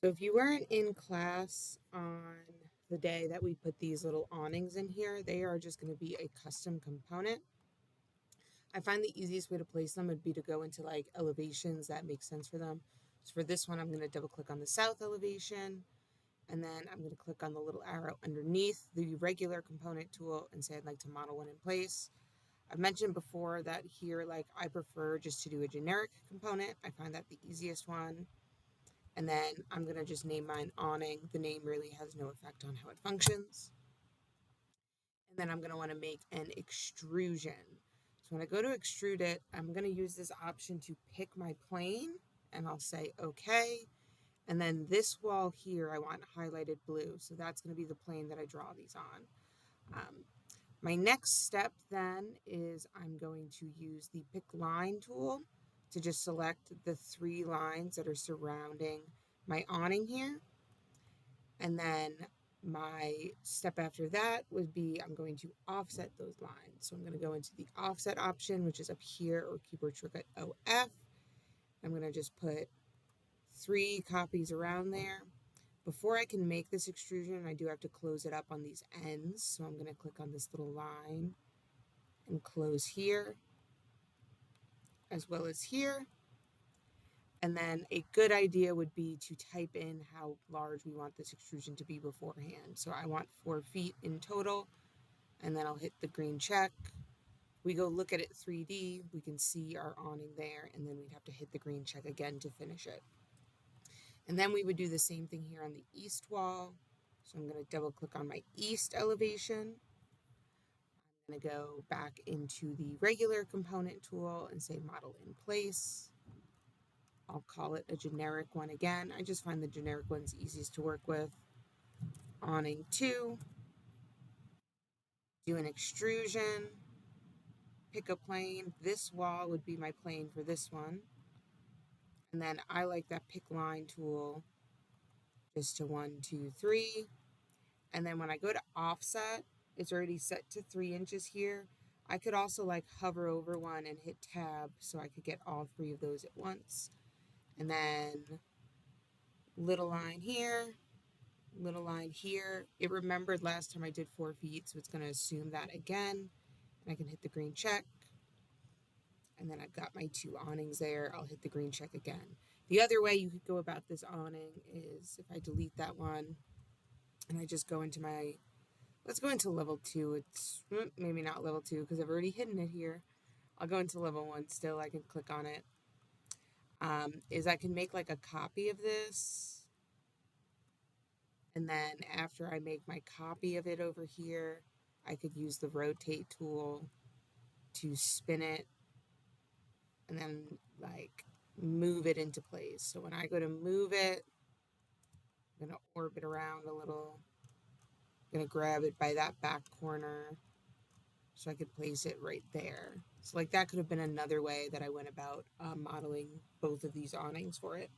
So if you weren't in class on the day that we put these little awnings in here, they are just going to be a custom component. I find the easiest way to place them would be to go into like elevations that make sense for them. So for this one, I'm going to double click on the south elevation, and then I'm going to click on the little arrow underneath the regular component tool and say I'd like to model one in place. I've mentioned before that here, like I prefer just to do a generic component. I find that the easiest one. And then I'm going to just name mine awning. The name really has no effect on how it functions. And then I'm going to want to make an extrusion. So when I go to extrude it, I'm going to use this option to pick my plane, and I'll say okay. And then this wall here, I want highlighted blue. So that's going to be the plane that I draw these on. Um, my next step then is I'm going to use the pick line tool to just select the 3 lines that are surrounding my awning here. And then my step after that would be I'm going to offset those lines. So I'm going to go into the offset option, which is up here, or keyboard shortcut OF. I'm going to just put 3 copies around there. Before I can make this extrusion, I do have to close it up on these ends. So I'm going to click on this little line and close here as well as here. And then a good idea would be to type in how large we want this extrusion to be beforehand. So I want 4 feet in total, and then I'll hit the green check. We go look at it 3D, we can see our awning there, and then we'd have to hit the green check again to finish it. And then we would do the same thing here on the east wall. So I'm going to double click on my east elevation. I'm going to go back into the regular component tool and say model in place. I'll call it a generic one again. I just find the generic ones easiest to work with. Awning 2, do an extrusion, pick a plane. This wall would be my plane for this one. And then I like that pick line tool just to 1, 2, 3. And then when I go to offset, it's already set to 3 inches here. I could also like hover over one and hit tab so I could get all 3 of those at once. And then little line here, little line here. It remembered last time I did 4 feet, so it's going to assume that again. And I can hit the green check. And then I've got my 2 awnings there. I'll hit the green check again. The other way you could go about this awning is if I delete that one and I just go into my, let's go into level 2. It's maybe not level 2 because I've already hidden it here. I'll go into level 1 still. I can click on it. Is I can make like a copy of this. And then after I make my copy of it over here, I could use the rotate tool to spin it and then like move it into place. So when I go to move it, I'm going to orbit around a little. I'm going to grab it by that back corner so I could place it right there. So like that could have been another way that I went about modeling both of these awnings for it.